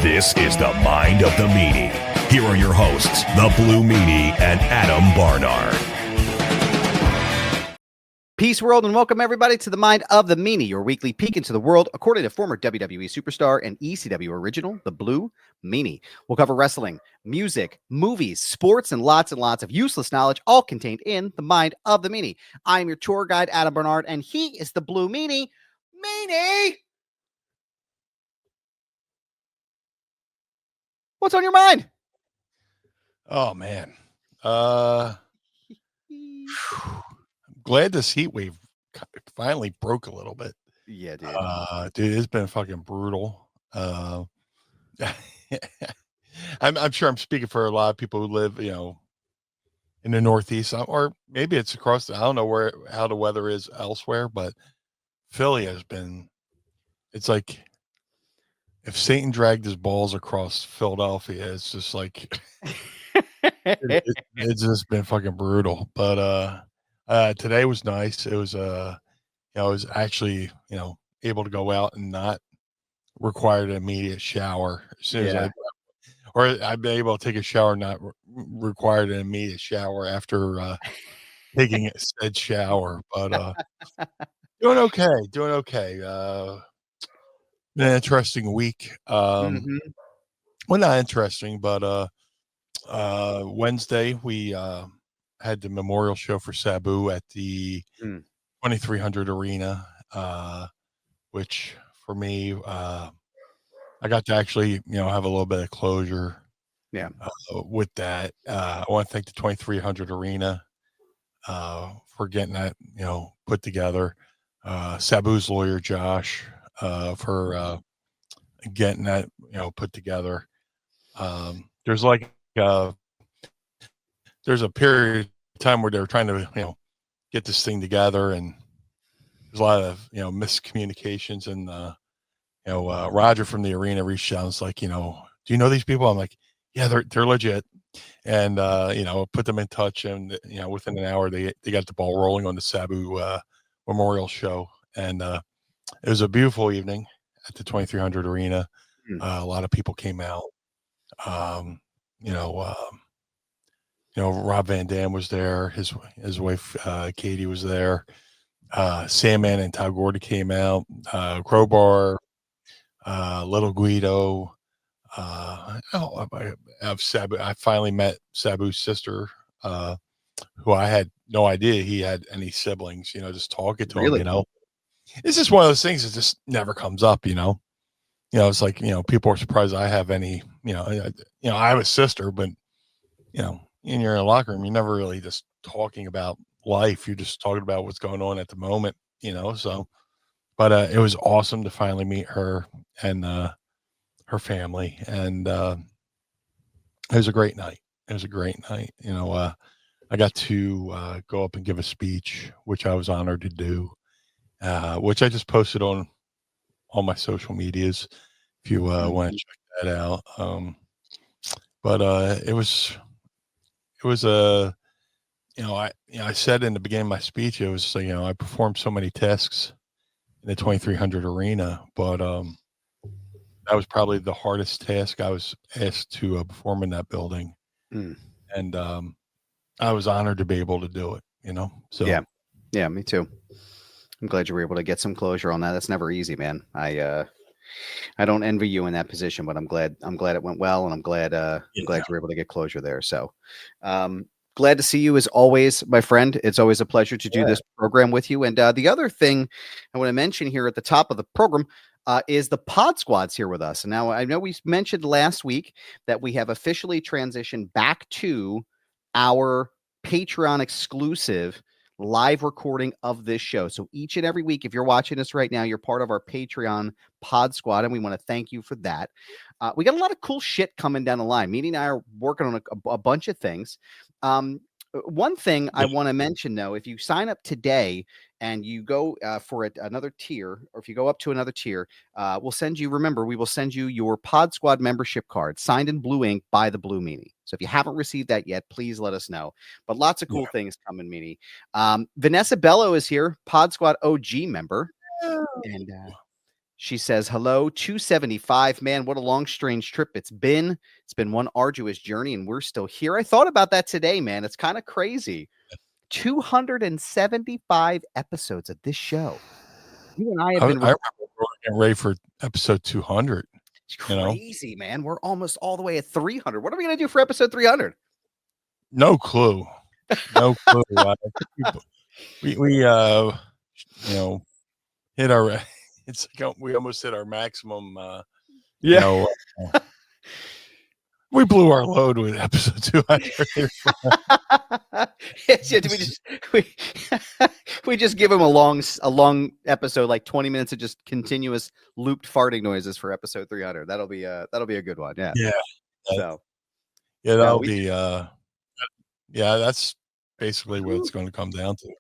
This is the Mind of the Meanie. Here are your hosts, the Blue Meanie and Adam Barnard. Peace, world, and welcome everybody to the Mind of the Meanie, your weekly peek into the world, according to former WWE superstar and ECW original, the Blue Meanie. We'll cover wrestling, music, movies, sports, and lots of useless knowledge, all contained in the Mind of the Meanie. I am your tour guide, Adam Barnard, and he is the Blue Meanie. Meanie! What's on your mind? Oh, man. I'm glad this heat wave finally broke a little bit. Yeah, dude. Dude, it's been fucking brutal. I'm sure I'm speaking for a lot of people who live, in the Northeast, or maybe it's across. I don't know how the weather is elsewhere, but Philly has been. It's like if Satan dragged his balls across Philadelphia, it's just like it's just been fucking brutal. But today was nice. It was I was actually able to go out and not require an immediate shower as soon as I've been able to take a shower, not required an immediate shower after taking a said shower. But doing okay. An interesting week. Well, not interesting, but Wednesday we had the memorial show for Sabu at the 2300 Arena, which for me, I got to actually, have a little bit of closure. Yeah. With that, I want to thank the 2300 Arena for getting that, put together. Sabu's lawyer, Josh, for getting that, put together. There's there's a period of time where they were trying to, get this thing together, and there's a lot of, miscommunications, and, Roger from the arena reached out and was like, do you know these people? I'm like, yeah, they're legit. And, put them in touch, and, within an hour, they got the ball rolling on the Sabu memorial show. And it was a beautiful evening at the 2300 Arena. A lot of people came out. Rob Van Dam was there. His wife, Katie, was there. Sandman and Todd Gordy came out. Crowbar, Little Guido. Sabu. I finally met Sabu's sister, who I had no idea he had any siblings. Just talking to him. It's just one of those things that just never comes up. It's like people are surprised I have any. I have a sister, but in your locker room, you're never really just talking about life. You're just talking about what's going on at the moment. So, but it was awesome to finally meet her and her family, and it was a great night. I got to go up and give a speech, which I was honored to do, which I just posted on all my social medias if you want to check that out. But it was a I said in the beginning of my speech, it was I performed so many tasks in the 2300 Arena, but that was probably the hardest task I was asked to perform in that building. And I was honored to be able to do it, So yeah, me too. I'm glad you were able to get some closure on that. That's never easy, man. I don't envy you in that position, but I'm glad it went well, and I'm glad you were able to get closure there. So glad to see you as always, my friend. It's always a pleasure to do this program with you. And the other thing I want to mention here at the top of the program is the Pod Squad's here with us. And now I know we mentioned last week that we have officially transitioned back to our Patreon exclusive live recording of this show. So each and every week, if you're watching us right now, you're part of our Patreon Pod Squad, and we want to thank you for that. We got a lot of cool shit coming down the line. Meanie and I are working on a bunch of things. One thing I want to mention, though, if you sign up today and you go for another tier, or if you go up to another tier, we will send you your Pod Squad membership card signed in blue ink by the Blue Meanie. So if you haven't received that yet, please let us know. But lots of cool things coming, Meanie. Vanessa Bello is here, Pod Squad OG member. And She says, hello, 275. Man, what a long, strange trip it's been. It's been one arduous journey, and we're still here. I thought about that today, man. It's kind of crazy. 275 episodes of this show. You and I have been. I remember we were getting ready for episode 200. It's crazy, man. We're almost all the way at 300. What are we going to do for episode 300? No clue. No clue. We hit our. It's like we almost hit our maximum. We blew our load with episode 200. we just give them a long episode, like 20 minutes of just continuous looped farting noises for episode 300. That'll be a good one. Yeah. Yeah. So. Yeah, that'll be. That's basically what it's going to come down to.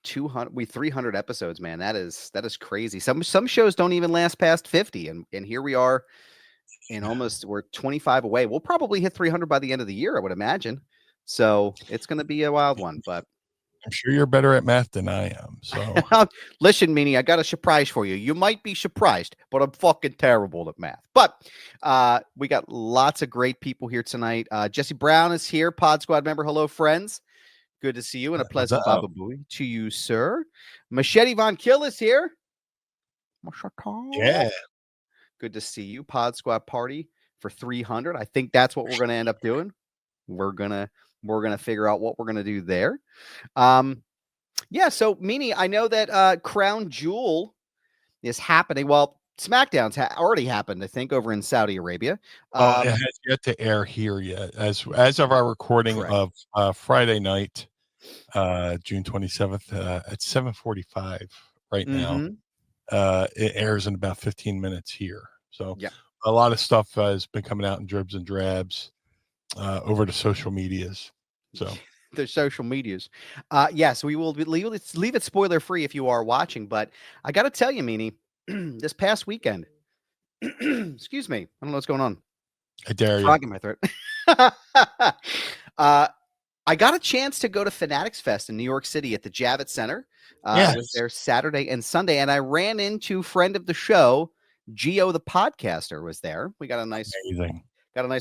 300 episodes, man. That is crazy. Some shows don't even last past 50, and here we are, we're 25 away. We'll probably hit 300 by the end of the year, I would imagine. So it's going to be a wild one, but I'm sure you're better at math than I am. So listen, Meanie, I got a surprise for you. You might be surprised, but I'm fucking terrible at math. But we got lots of great people here tonight. Jesse Brown is here, Pod Squad member. Hello, friends. Good to see you, and a pleasant Baba Booey to you, sir. Machete Von Kill is here. Yeah. Good to see you. Pod Squad party for 300. I think that's what we're going to end up doing. We're gonna figure out what we're gonna do there. So Meanie, I know that Crown Jewel is happening. Well, SmackDown's already happened, I think, over in Saudi Arabia. It has yet to air here yet. As of our recording of Friday night, June 27th at 7:45 right now. It airs in about 15 minutes here. So a lot of stuff has been coming out in dribs and drabs over to social medias. So the social medias. Yes, we will leave it spoiler free if you are watching. But I got to tell you, Meanie, this past weekend, excuse me, I don't know what's going on. I dare you. Frog in my throat. I got a chance to go to Fanatics Fest in New York City at the Javits Center. I was there Saturday and Sunday, and I ran into friend of the show, Gio the podcaster, was there. We got a nice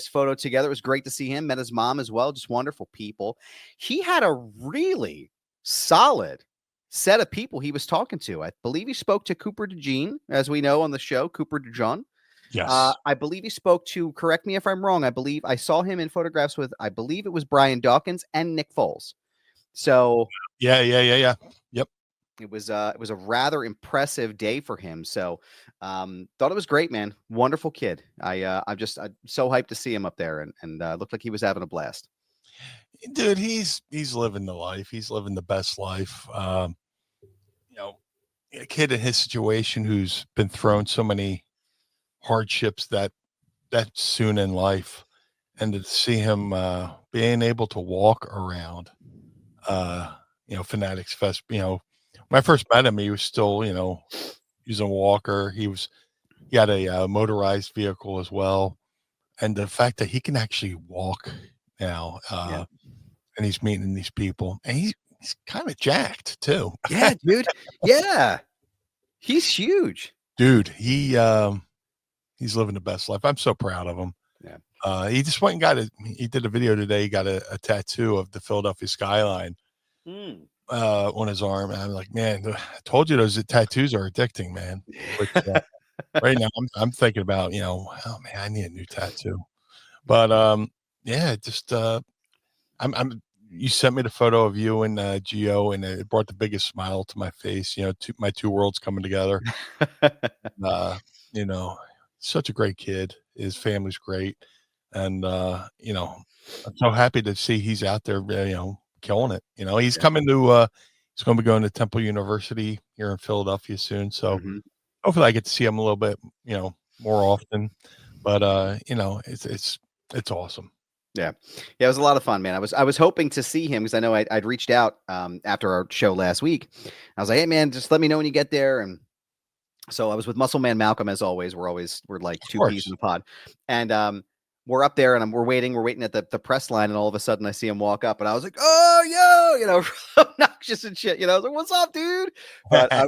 photo together. It was great to see him. Met his mom as well. Just wonderful people. He had a really solid set of people he was talking to. I believe he spoke to Cooper DeJean, as we know on the show, Cooper DeJean. Yes. I believe he spoke to, correct me if I'm wrong, I believe I saw him in photographs with, I believe it was Brian Dawkins and Nick Foles. So yeah. Yep. It was a rather impressive day for him. So thought it was great, man. Wonderful kid. I'm so hyped to see him up there, and looked like he was having a blast. Dude, he's living the life. He's living the best life. A kid in his situation who's been thrown so many hardships that soon in life, and to see him being able to walk around Fanatics Fest. When I first met him, he was still using a walker. He had a motorized vehicle as well, and the fact that he can actually walk now, and he's meeting these people, and he's kind of jacked too. Yeah, dude. Yeah, he's huge, dude. He's living the best life. I'm so proud of him. Yeah. He just went and he did a video today. He got a tattoo of the Philadelphia skyline on his arm. And I'm like, man, I told you those tattoos are addicting, man. But, right now I'm thinking about, oh man, I need a new tattoo. But you sent me the photo of you and Gio, and it brought the biggest smile to my face. My two worlds coming together. Such a great kid. His family's great. And, I'm so happy to see he's out there, killing it. He's coming to, he's going to be going to Temple University here in Philadelphia soon. So hopefully I get to see him a little bit, more often. But, it's awesome. Yeah. It was a lot of fun, man. I was hoping to see him because I know I'd reached out after our show last week. I was like, hey, man, just let me know when you get there. And so I was with Muscle Man Malcolm, as always. We're like two peas in the pod. And we're up there and we're waiting at the press line, and all of a sudden I see him walk up, and I was like, "Oh, obnoxious and shit." I was like, "What's up, dude?" But I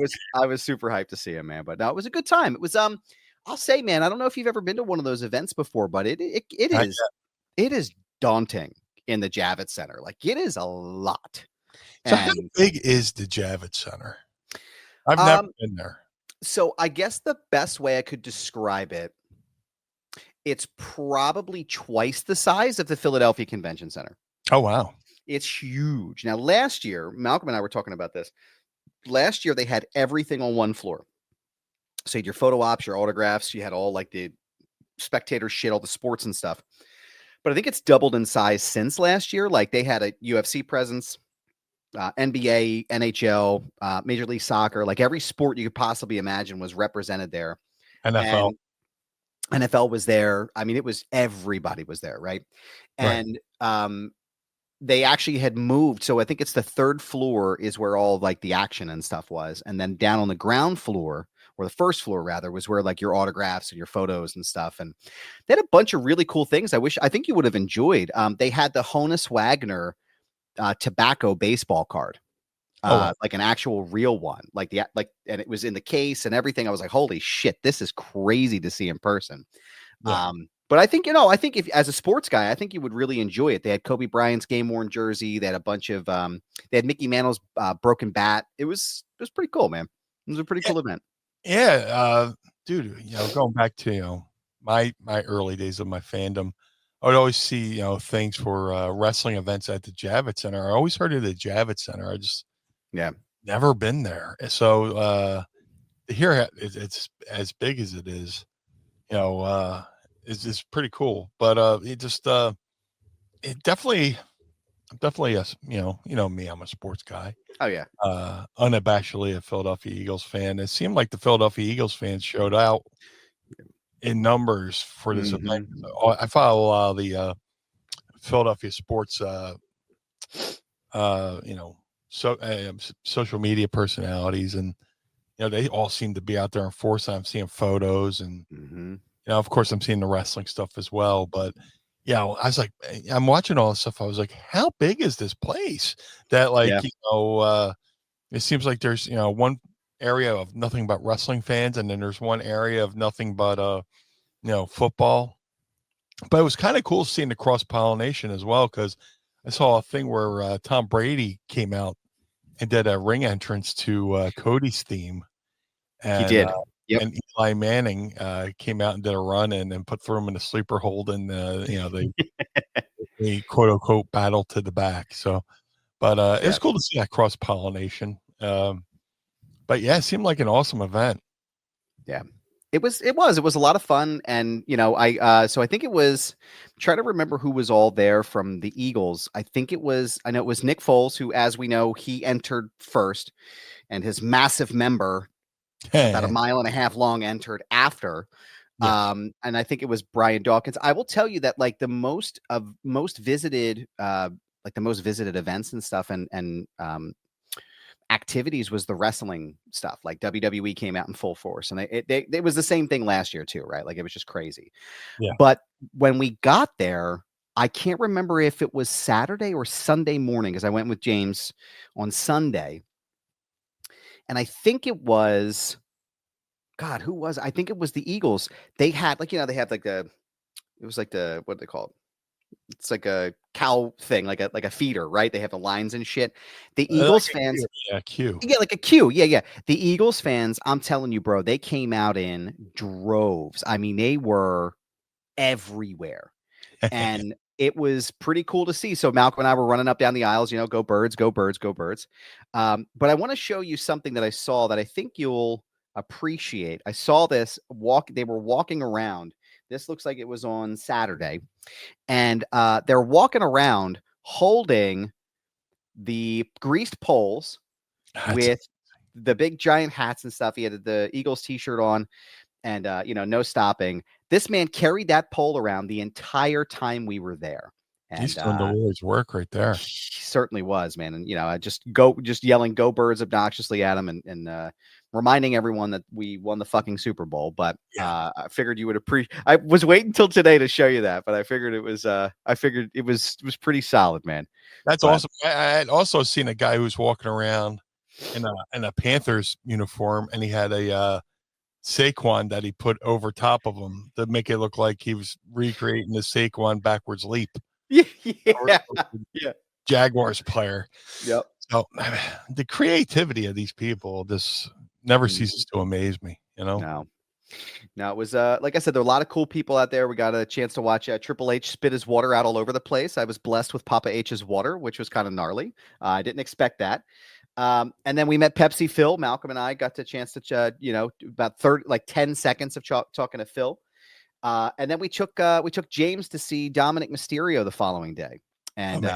was super hyped to see him, man. But no, it was a good time. It was I'll say, man, I don't know if you've ever been to one of those events before, but it is daunting in the Javits Center. Like, it is a lot. So how big is the Javits Center? I've never been there. So I guess the best way I could describe it, it's probably twice the size of the Philadelphia Convention Center. Oh, wow. It's huge. Now, last year, Malcolm and I were talking about this. Last year, they had everything on one floor. So you had your photo ops, your autographs. You had all like the spectator shit, all the sports and stuff. But I think it's doubled in size since last year. Like, they had a UFC presence, NBA, NHL, Major League Soccer, like every sport you could possibly imagine was represented there. NFL. And NFL was there. I mean, everybody was there, right? And they actually had moved. So I think it's the third floor is where all like the action and stuff was. And then down on the ground floor, or the first floor rather, was where like your autographs and your photos and stuff. And they had a bunch of really cool things. I think you would have enjoyed. They had the Honus Wagner tobacco baseball card, like an actual real one, and it was in the case and everything. I was like, holy shit, this is crazy to see in person. Yeah. But I think, if as a sports guy, I think you would really enjoy it. They had Kobe Bryant's game worn jersey. They had a bunch of, they had Mickey Mantle's broken bat. It was pretty cool, man. It was a pretty cool event. Yeah. Dude, going back to, my early days of my fandom, I would always see, things for wrestling events at the Javits Center. I always heard of the Javits Center. I just never been there. So here it's as big as it is, is pretty cool. But it just it definitely me, I'm a sports guy. Oh yeah. Unabashedly a Philadelphia Eagles fan. It seemed like the Philadelphia Eagles fans showed out in numbers for this event. I follow a lot of the Philadelphia sports social media personalities, and they all seem to be out there in force. I'm seeing photos, and of course I'm seeing the wrestling stuff as well. But I was like, I'm watching all this stuff. I was like, how big is this place? That it seems like there's one area of nothing but wrestling fans, and then there's one area of nothing but football. But it was kind of cool seeing the cross pollination as well, because I saw a thing where Tom Brady came out and did a ring entrance to Cody's theme. And, he did. And Eli Manning came out and did a run and put through him in a sleeper hold, and the quote unquote battle to the back. So, but it was cool to see that cross pollination. But yeah, it seemed like an awesome event. Yeah, it was a lot of fun. And, so I think it was, try to remember who was all there from the Eagles. I know it was Nick Foles, who, as we know, he entered first, and his massive member, about 1.5 miles long, entered after. And I think it was Brian Dawkins. I will tell you that like the most visited events and stuff and activities was the wrestling stuff. Like WWE came out in full force, and it was the same thing last year too, right? Like, it was just crazy. Yeah. But when we got there, I can't remember if it was Saturday or Sunday morning, because I went with James on Sunday. And I think it was, who was, I think it was the Eagles. They had they have like it was like what do they call it? It's like a cow thing, like a feeder, right? They have the lines and shit. The Eagles fans. Queue. Yeah, like a queue. Yeah. The Eagles fans, I'm telling you, bro, they came out in droves. I mean, they were everywhere. And it was pretty cool to see. So Malcolm and I were running up down the aisles, go Birds, go Birds, go Birds. But I want to show you something that I saw that I think you'll appreciate. I saw this they were walking around. This looks like it was on Saturday. And they're walking around holding the greased poles with the big giant hats and stuff. He had the Eagles t-shirt on, and no stopping. This man carried that pole around the entire time we were there. And he's doing the Lord's work right there. he certainly was, man. And I just yelling "Go Birds" obnoxiously at him, and reminding everyone that we won the fucking Super Bowl. But I figured you would appreciate. I was waiting until today to show you that, but I figured it was pretty solid, man. That's awesome. I had also seen a guy who was walking around in a Panthers uniform, and he had a Saquon that he put over top of him to make it look like he was recreating the Saquon backwards leap. Yeah. Jaguars player. Yep. So the creativity of these people just never ceases to amaze me, No, it was like I said, there were a lot of cool people out there. We got a chance to watch Triple H spit his water out all over the place. I was blessed with Papa H's water, which was kind of gnarly. I didn't expect that. And then we met Pepsi Phil. Malcolm and I got the chance to, about 10 seconds of talking to Phil. And then we took James to see Dominic Mysterio the following day. And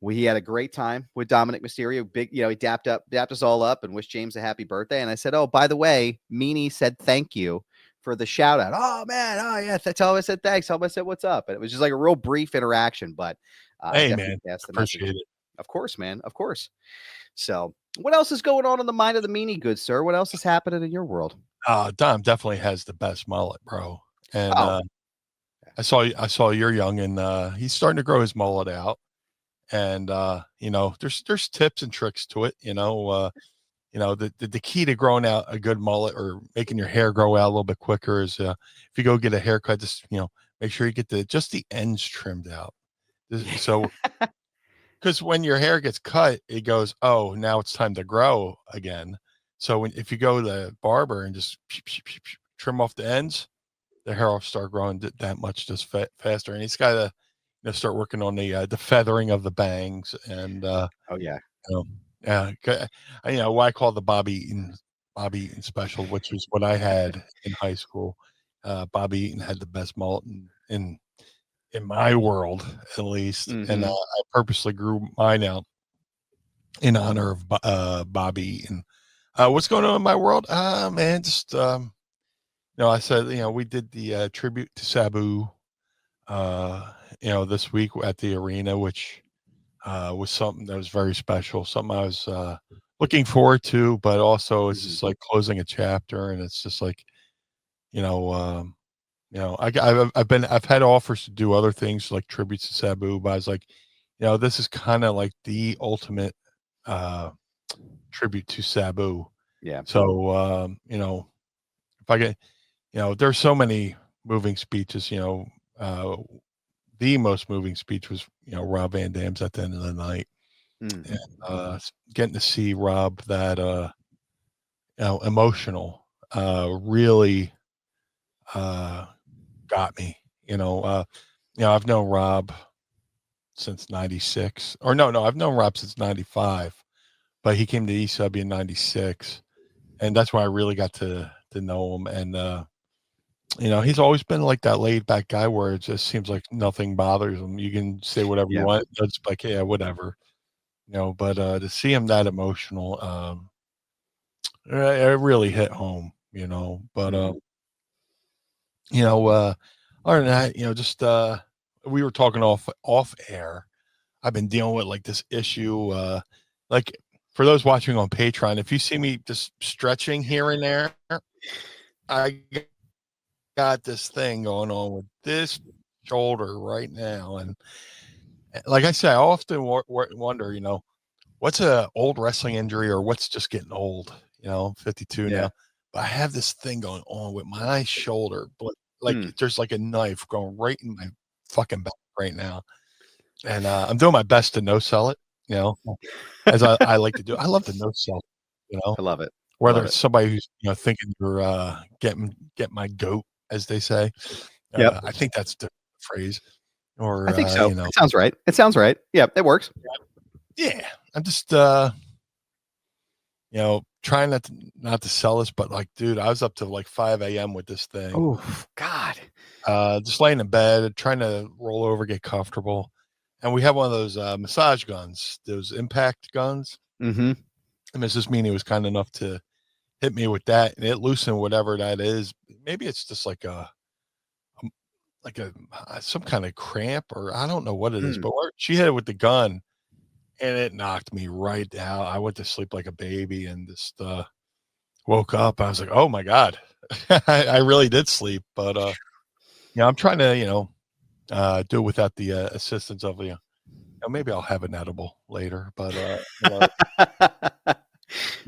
we had a great time with Dominic Mysterio. Big, he dapped us all up and wished James a happy birthday. And I said, "Oh, by the way, Meanie said thank you for the shout out." "Oh man, oh yeah." Tell him I said thanks. Tell him I said what's up. And it was just like a real brief interaction. But hey man, appreciate it. Of course, man. Of course. So, what else is going on in the mind of the Meanie, good sir? What else is happening in your world? Dom definitely has the best mullet, bro. And I saw your young, and he's starting to grow his mullet out. And there's tips and tricks to it. The key to growing out a good mullet or making your hair grow out a little bit quicker is if you go get a haircut, just make sure you get the ends trimmed out. So because when your hair gets cut, it goes, oh, now it's time to grow again. So if you go to the barber and just trim off the ends, the hair will start growing that much just faster. And he's got to start working on the feathering of the bangs and what I call the Bobby Eaton special, which was what I had in high school. Bobby Eaton had the best mullet in my world, at least. Mm-hmm. And I purposely grew mine out in honor of Bobby Eaton. What's going on in my world? Man, just I said, we did the tribute to Sabu this week at the arena, which was something that was very special, something I was looking forward to, but also it's just like closing a chapter, and it's just like, I've had offers to do other things like tributes to Sabu, but I was like, this is kind of like the ultimate tribute to Sabu. Yeah. So, if I get, there's so many moving speeches, the most moving speech was, Rob Van Dam's at the end of the night. And getting to see Rob that, emotional, really got me. I've known Rob since 96. Or no, I've known Rob since 95. But he came to ESUB in 96. And that's why I really got to know him. And he's always been like that laid back guy where it just seems like nothing bothers him. You can say whatever you want. It's like, yeah, whatever. But to see him that emotional, it really hit home, but other than that, just we were talking off air. I've been dealing with like this issue, like for those watching on Patreon, if you see me just stretching here and there, I got this thing going on with this shoulder right now. And like I say, I often wonder, what's a old wrestling injury or what's just getting old, 52 now. But I have this thing going on with my shoulder, but like there's like a knife going right in my fucking back right now. And I'm doing my best to no sell it, as I like to do. I love the no sell, I love it. Whether it's somebody who's, thinking you're get my goat, as they say. I think that's the phrase. Or I think so. It sounds right. Yeah, it works. Yeah. I'm just trying not to sell this, but like, dude, I was up to like 5 a.m. with this thing. Oh God. Just laying in bed, trying to roll over, get comfortable. And we have one of those massage guns, those impact guns. Mm-hmm. And Mrs. Meanie was kind enough to hit me with that, and it loosened whatever that is. Maybe it's just like like some kind of cramp, or I don't know what it is, but she hit it with the gun, and it knocked me right out. I went to sleep like a baby, and just woke up. I was like, oh my god, I really did sleep. But I'm trying to do it without the assistance of maybe I'll have an edible later. But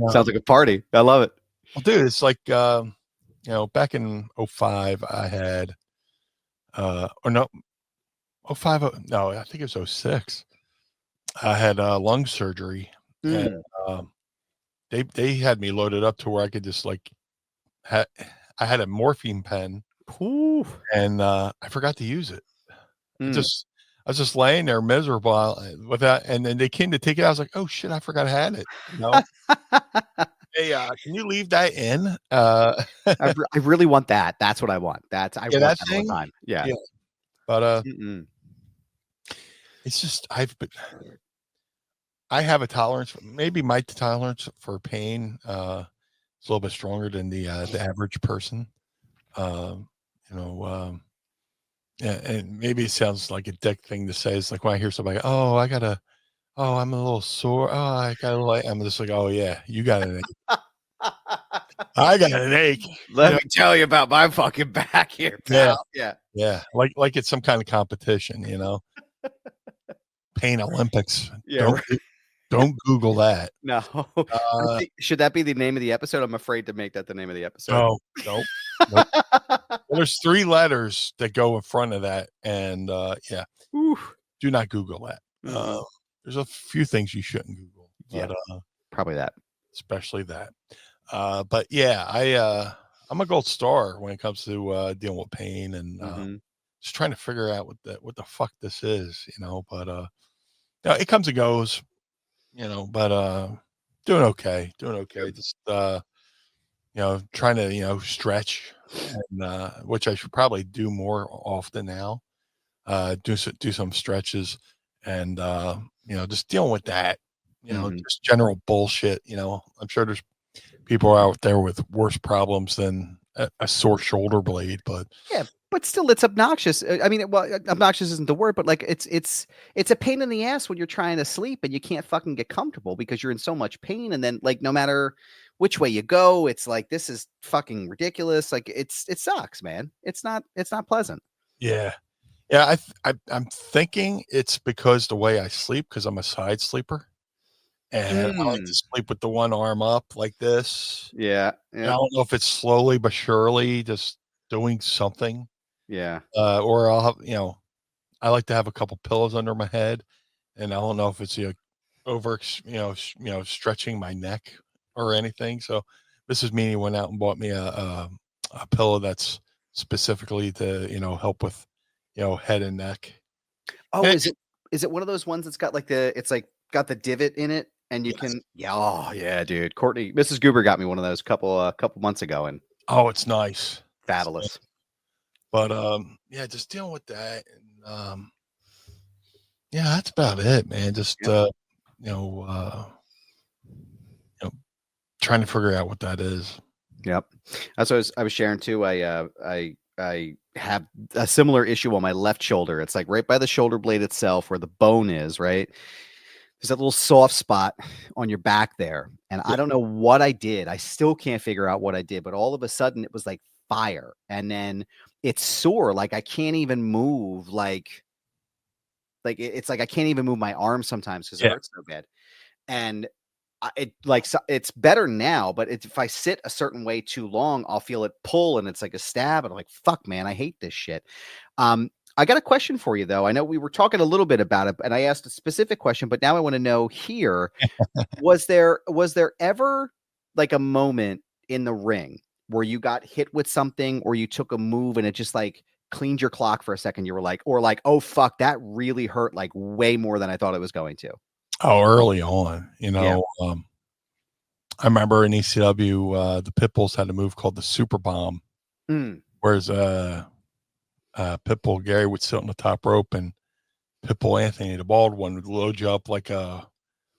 sounds like a party. I love it. Well, dude, it's like back in 05, I had or no, 05, no, I think it was 06. I had lung surgery, and they had me loaded up to where I could just I had a morphine pen. Ooh. And I forgot to use it. I was just laying there miserable with that, and then they came to take it. I was like, "Oh shit, I forgot I had it." Hey, can you leave that in? I really want that. That's what I want. I want that all the time. Yeah. But it's just I have a tolerance. Maybe my tolerance for pain is a little bit stronger than the average person. Yeah, and maybe it sounds like a dick thing to say. It's like when I hear somebody, I'm a little sore. Oh, I got I'm just like, oh yeah, you got an ache. I got an ache. Let me tell you about my fucking back here, pal. Yeah. Like it's some kind of competition, Pain Olympics. Yeah. Don't Google that. No. Should that be the name of the episode? I'm afraid to make that the name of the episode. No. Nope. Well, there's 3 letters that go in front of that, and do not Google that. There's a few things you shouldn't Google, but probably that, especially that. But yeah, I'm a gold star when it comes to dealing with pain and just trying to figure out what the fuck this is, But it comes and goes, But doing okay. Just trying to stretch, and which I should probably do more often now. Do some stretches, and just dealing with that. Just general bullshit. I'm sure there's people out there with worse problems than a sore shoulder blade, but but still, it's obnoxious. I mean, well, obnoxious isn't the word, but like it's a pain in the ass when you're trying to sleep and you can't fucking get comfortable because you're in so much pain, and then like no matter which way you go, it's like this is fucking ridiculous. Like it sucks, man. It's not pleasant. Yeah. I'm thinking it's because the way I sleep, because I'm a side sleeper. And I like to sleep with the one arm up like this. Yeah. I don't know if it's slowly but surely just doing something. Yeah. Or I'll have, I like to have a couple pillows under my head, and I don't know if it's over, stretching my neck or anything. So Mrs. Meanie went out and bought me a pillow that's specifically to help with head and neck. Oh, is it one of those ones that's got got the divot in it? And you can, dude. Courtney, Mrs. Goober got me one of those couple months ago, and it's nice, fabulous. But just dealing with that, and that's about it, man. Just trying to figure out what that is. Yep, that's what I was sharing too. I have a similar issue on my left shoulder. It's like right by the shoulder blade itself, where the bone is, right. There's that little soft spot on your back there. And I don't know what I did. I still can't figure out what I did, but all of a sudden it was like fire. And then it's sore. Like I can't even move. Like it's like I can't even move my arm sometimes because it hurts so bad. And it's better now, but if I sit a certain way too long, I'll feel it pull and it's like a stab. And I'm like, fuck, man, I hate this shit. I got a question for you, though. I know we were talking a little bit about it, and I asked a specific question, but now I want to know here, was there ever like a moment in the ring where you got hit with something or you took a move and it just like cleaned your clock for a second? You were like, oh, fuck, that really hurt like way more than I thought it was going to. Oh, early on, I remember in ECW, the Pitbulls had a move called the Super Bomb, whereas Pitbull Gary would sit on the top rope, and Pitbull Anthony, the bald one, would load you up like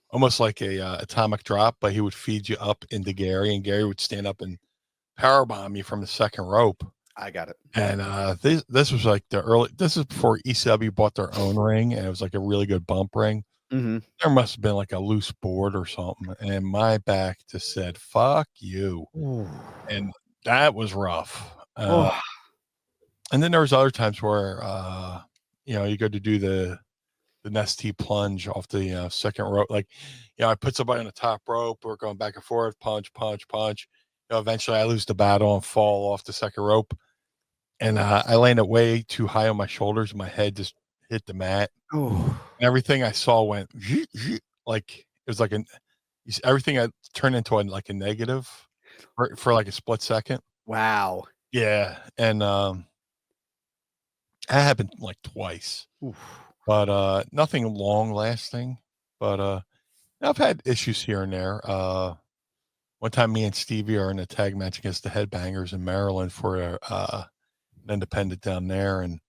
almost like a atomic drop, but he would feed you up into Gary, and Gary would stand up and power bomb you from the second rope. I got it. And this was like this is before ECW bought their own ring, and it was like a really good bump ring. Mm-hmm. There must have been like a loose board or something, and my back just said "fuck you," and that was rough. And then there was other times where you go to do the Nestea plunge off the second rope. Like, I put somebody on the top rope. We're going back and forth, punch, punch, punch. Eventually I lose the battle and fall off the second rope. And I landed way too high on my shoulders. My head just hit the mat. Oh, And everything I saw went like it was like everything I turned into like a negative for like a split second. wow. Yeah. And that happened like twice. Oof. But nothing long lasting. But I've had issues here and there. One time me and Stevie are in a tag match against the Headbangers in Maryland for an independent down there, and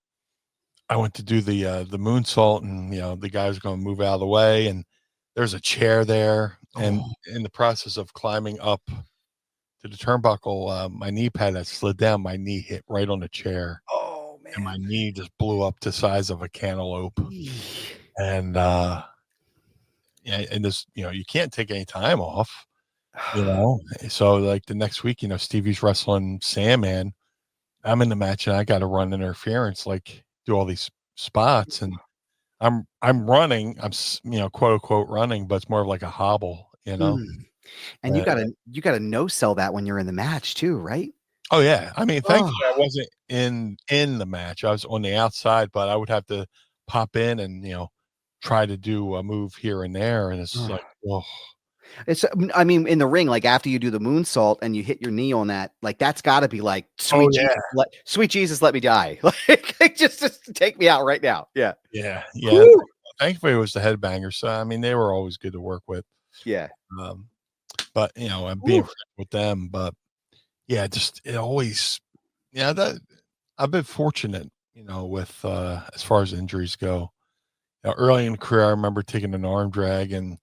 I went to do the moonsault, and the guy was going to move out of the way, and there's a chair there, and in the process of climbing up to the turnbuckle, my knee pad had slid down, my knee hit right on the chair. Oh man. And my knee just blew up the size of a cantaloupe. And and this, you can't take any time off, So like the next week, Stevie's wrestling Sandman. I'm in the match and I got to run interference, like do all these spots, and I'm running. I'm quote unquote running, but it's more of like a hobble, And you gotta no sell that when you're in the match too, right? Oh yeah, I mean, thankfully I wasn't in the match. I was on the outside, but I would have to pop in and try to do a move here and there, and it's like, whoa. It's, I mean, in the ring, like after you do the moonsault and you hit your knee on that, like that's got to be like, sweet Jesus, let me die, like just take me out right now. Yeah. Woo! Thankfully, it was the Headbangers, so I mean, they were always good to work with. Yeah. But I'm being friends with them, but. Yeah, just it always, that I've been fortunate, with as far as injuries go. Early in the career, I remember taking an arm drag, and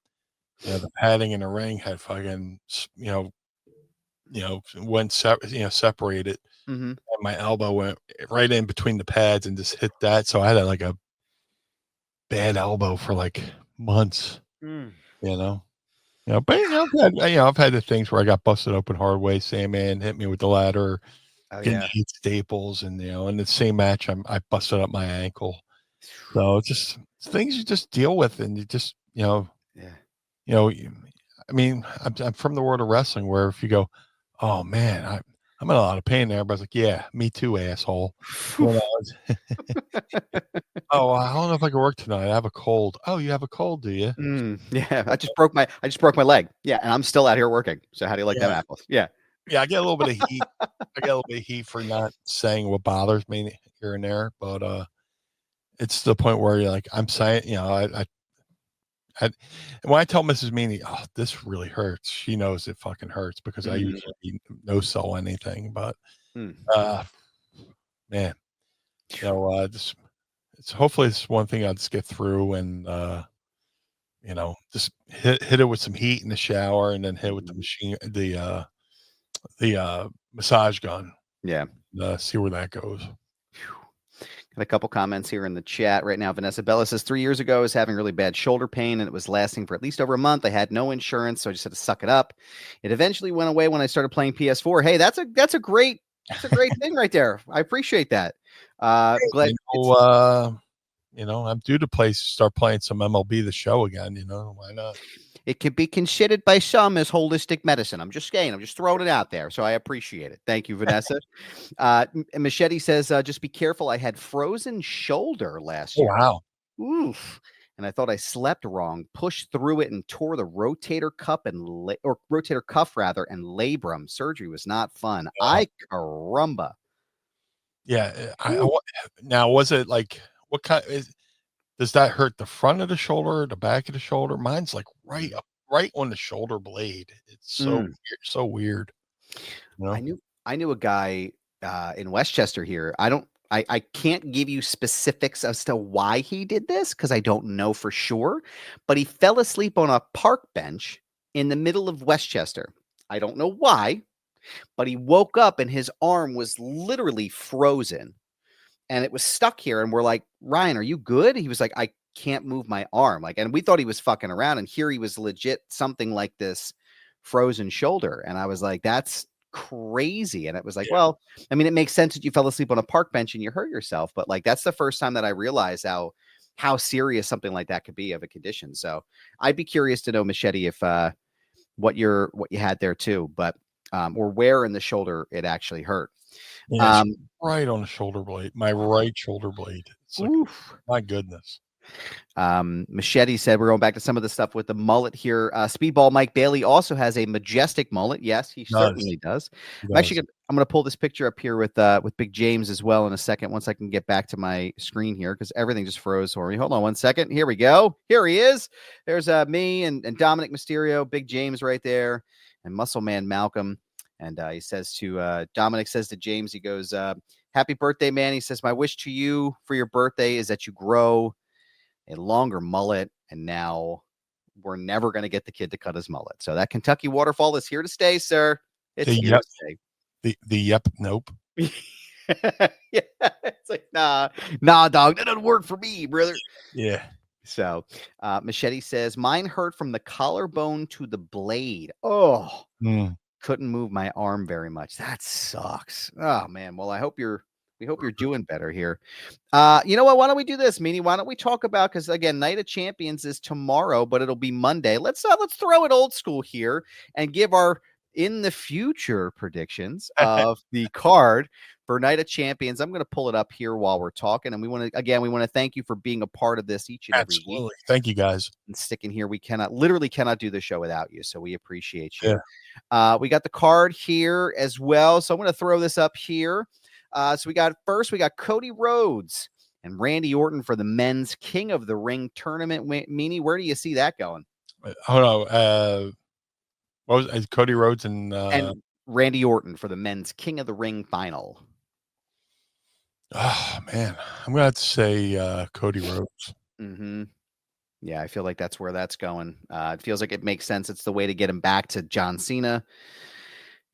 the padding in the ring had fucking, went separated, and my elbow went right in between the pads and just hit that. So I had like a bad elbow for like months, But I've had the things where I got busted open hard way. Sandman hit me with the ladder, getting 8 staples, and in the same match, I busted up my ankle. So just things you just deal with, and you just I mean, I'm from the world of wrestling, where if you go, oh man, I'm in a lot of pain there, but I was like, yeah, me too, asshole. Oh, I don't know if I can work tonight. I have a cold. Oh, you have a cold, do you? Yeah, I just broke my leg. Yeah, and I'm still out here working. So how do you like that apples? Yeah. Yeah, I get a little bit of heat. I get a little bit of heat for not saying what bothers me here and there, but it's to the point where you're like, I'm saying, I when I tell Mrs. Meanie, oh, this really hurts, she knows it fucking hurts because I usually no sell anything, but man, just it's hopefully it's one thing I'll just get through, and just hit it with some heat in the shower, and then hit it with the machine, the massage gun. Yeah. See where that goes. Got a couple comments here in the chat right now. Vanessa Bella says 3 years ago I was having really bad shoulder pain, and it was lasting for at least over a month. I had no insurance, so I just had to suck it up. It eventually went away when I started playing PS4. Hey, that's a great thing right there. I appreciate that. Glad I'm due to start playing some MLB The Show again. Why not? It can be considered by some as holistic medicine. I'm just saying. I'm just throwing it out there. So I appreciate it. Thank you, Vanessa. Machete says, just be careful. I had frozen shoulder last year. Wow. Oof. And I thought I slept wrong, pushed through it, and tore the rotator cuff and labrum. Surgery was not fun. Ay caramba. Yeah. Now, was it like, what kind does that hurt the front of the shoulder, the back of the shoulder? Mine's like right on the shoulder blade. It's so weird. I knew a guy in Westchester here. I can't give you specifics as to why he did this because I don't know for sure, but he fell asleep on a park bench in the middle of Westchester. I don't know why. but he woke up and his arm was literally frozen and it was stuck here. And we're like, Ryan, are you good? He was like, I can't move my arm. Like, and we thought he was fucking around, and here he was legit something like this frozen shoulder. And I was like, that's crazy. And it was like, well, I mean, it makes sense that you fell asleep on a park bench and you hurt yourself, but like, that's the first time that I realized how serious something like that could be of a condition. So I'd be curious to know, Machete, if what you had there too, but or where in the shoulder it actually hurt. Right on the shoulder blade, my right shoulder blade. It's like, my goodness. Machete said we're going back to some of the stuff with the mullet here. Speedball Mike Bailey also has a majestic mullet. Yes, he certainly does. I'm going to pull this picture up here with Big James as well in a second, once I can get back to my screen here, because everything just froze for me. Hold on one second. Here we go. Here he is. There's me and Dominic Mysterio, Big James right there, and Muscle Man Malcolm. And he says to Dominic says to James, he goes, happy birthday, man. He says, my wish to you for your birthday is that you grow a longer mullet, and now we're never going to get the kid to cut his mullet. So that Kentucky waterfall is here to stay, sir. It's here to stay. Nope. Yeah, it's like, nah, dog, that doesn't work for me, brother. Yeah. So Machete says, mine hurt from the collarbone to the blade. Oh, couldn't move my arm very much. That sucks. Oh man. Well, we hope you're doing better here. You know what? Why don't we do this, Meanie? Why don't we talk about, because again, Night of Champions is tomorrow, but it'll be Monday. Let's throw it old school here and give our in the future predictions of the card for Night of Champions. I'm going to pull it up here while we're talking, and we want to thank you for being a part of this each and every week. Thank you guys. And sticking here. We literally cannot do the show without you, so we appreciate you. Yeah. We got the card here as well, so I'm going to throw this up here. So we got Cody Rhodes and Randy Orton for the men's King of the Ring tournament. Meanie, where do you see that going? Hold on. What was Cody Rhodes and Randy Orton for the men's King of the Ring final? Oh man, I'm gonna have to say Cody Rhodes. Mm-hmm. Yeah, I feel like that's where that's going. It feels like it makes sense. It's the way to get him back to John Cena.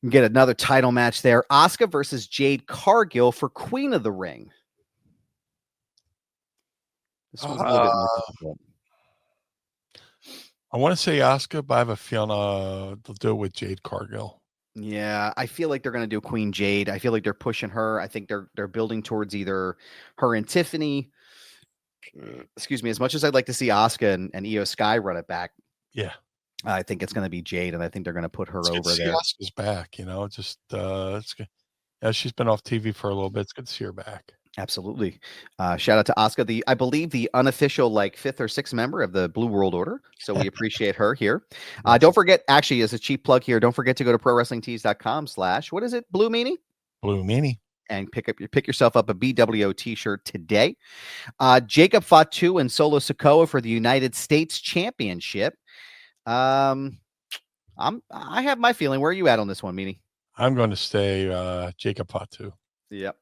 Get another title match there. Asuka versus Jade Cargill for Queen of the Ring. This one's a little bit more difficult. I want to say Asuka, but I have a feeling they'll do it with Jade Cargill. Yeah, I feel like they're going to do Queen Jade. I feel like they're pushing her. I think they're building towards either her and Tiffany. Excuse me. As much as I'd like to see Asuka and Io Sky run it back. Yeah. I think it's going to be Jade, and I think they're going to put her over there. Asuka's back, just it's good. Yeah, she's been off TV for a little bit. It's good to see her back. Absolutely. Shout out to Asuka, I believe the unofficial 5th or 6th member of the Blue World Order. So we appreciate her here. Don't forget, actually, as a cheap plug here, don't forget to go to prowrestlingtees.com/ what is it? Blue Meanie? Blue Meanie. And pick yourself up a BWO t-shirt today. Jacob Fatu and Solo Sikoa for the United States Championship. I have my feeling. Where are you at on this one, Meanie? I'm going to stay Jacob Fatu. Yep.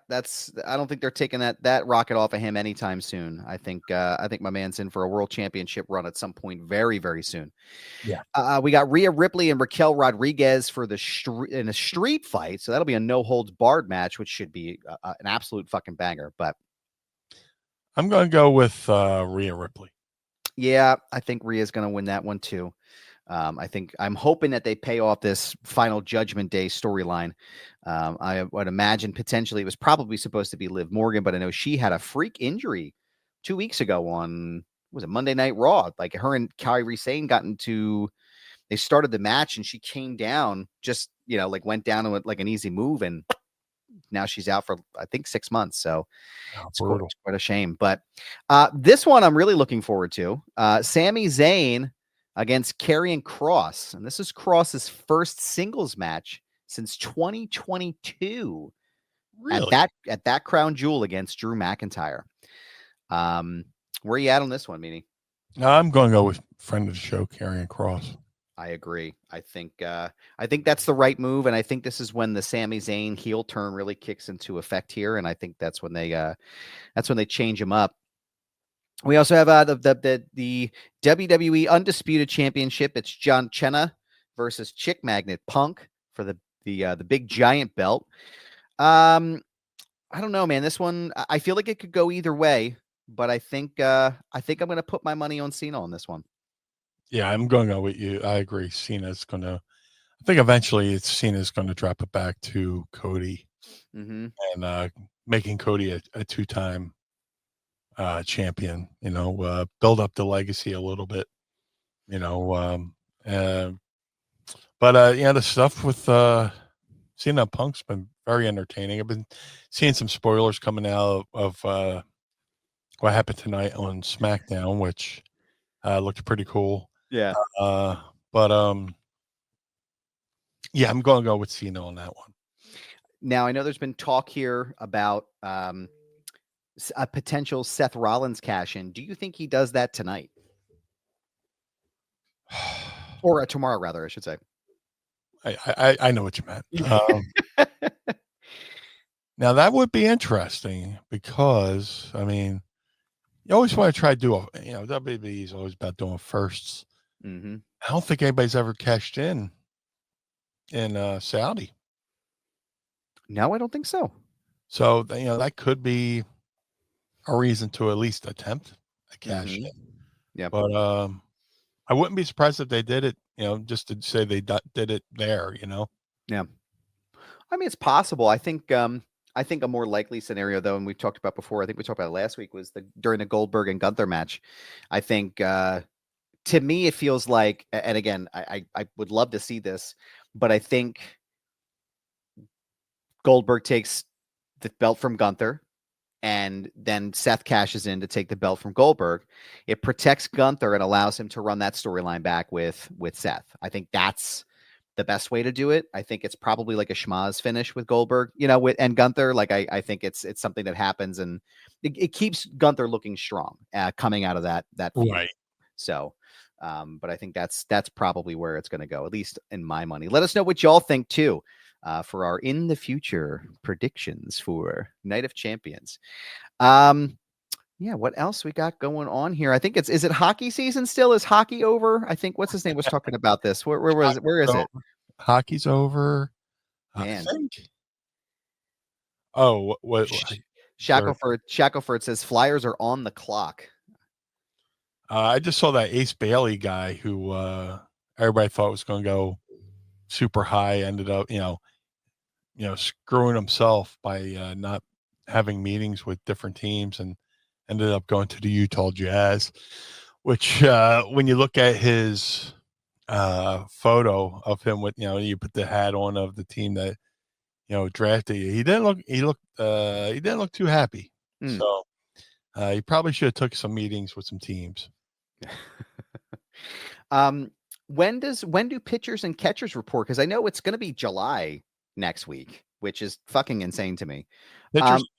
I don't think they're taking that rocket off of him anytime soon. I think my man's in for a world championship run at some point very, very soon. Yeah. We got Rhea Ripley and Raquel Rodriguez for in a street fight. So that'll be a no holds barred match, which should be an absolute fucking banger. But I'm going to go with Rhea Ripley. Yeah, I think Rhea's going to win that one too. I'm hoping that they pay off this final Judgment Day storyline. I would imagine potentially it was probably supposed to be Liv Morgan, but I know she had a freak injury 2 weeks ago on, was it Monday Night Raw? Like her and Kairi Sane they started the match and she came down, just, went down and like an easy move, and now she's out for, I think, 6 months. So it's quite a shame. But this one I'm really looking forward to. Sami Zayn against Karrion Kross. And this is Kross's first singles match since 2022. Really? At that crown jewel against Drew McIntyre. Where are you at on this one, Meanie? I'm going to go with friend of the show, Karrion Kross. I agree. I think that's the right move, and I think this is when the Sami Zayn heel turn really kicks into effect here, and I think that's when they change him up. We also have the WWE Undisputed Championship. It's John Cena versus Chick Magnet Punk for the big giant belt. I don't know, man. This one, I feel like it could go either way, but I think I'm going to put my money on Cena on this one. Yeah, I'm going to go with you. I agree. Cena's going to. I think eventually Cena's going to drop it back to Cody, and making Cody a two-time champion. Build up the legacy a little bit. The stuff with Cena Punk's been very entertaining. I've been seeing some spoilers coming out of what happened tonight on SmackDown, which looked pretty cool. Yeah. Yeah, I'm going to go with Cena on that one. Now, I know there's been talk here about a potential Seth Rollins cash in. Do you think he does that tonight? Or tomorrow, rather, I should say. I know what you meant. Now, that would be interesting because, I mean, you always want to try to do WWE is always about doing firsts. Mm-hmm. I don't think anybody's ever cashed in Saudi. No, I don't think so. So, that could be a reason to at least attempt a cash in. Yeah. But I wouldn't be surprised if they did it, just to say they did it there, Yeah. I mean, it's possible. I think a more likely scenario, though, and we've talked about before, I think we talked about it last week, was during the Goldberg and Gunther match. I think to me, it feels like, and again, I would love to see this, but I think Goldberg takes the belt from Gunther, and then Seth cashes in to take the belt from Goldberg. It protects Gunther and allows him to run that storyline back with Seth. I think that's the best way to do it. I think it's probably like a schmaz finish with Goldberg, and Gunther. Like I think it's something that happens, and it keeps Gunther looking strong coming out of that feud. Right. So, but I think that's probably where it's going to go, at least in my money. Let us know what y'all think too. For our in the future predictions for Night of Champions. Yeah, what else we got going on here? I think is it hockey season still? Is hockey over? I think what's his name was talking about this. Where was it? Where is it? Hockey's over. Man. I think. Oh, what? Shackelford says Flyers are on the clock. I just saw that Ace Bailey guy who everybody thought was going to go super high, ended up, screwing himself by not having meetings with different teams and ended up going to the Utah Jazz, which when you look at his photo of him with, you put the hat on of the team that, drafted you, he didn't look too happy. So he probably should have took some meetings with some teams. When do pitchers and catchers report? Because I know it's going to be July next week, which is fucking insane to me.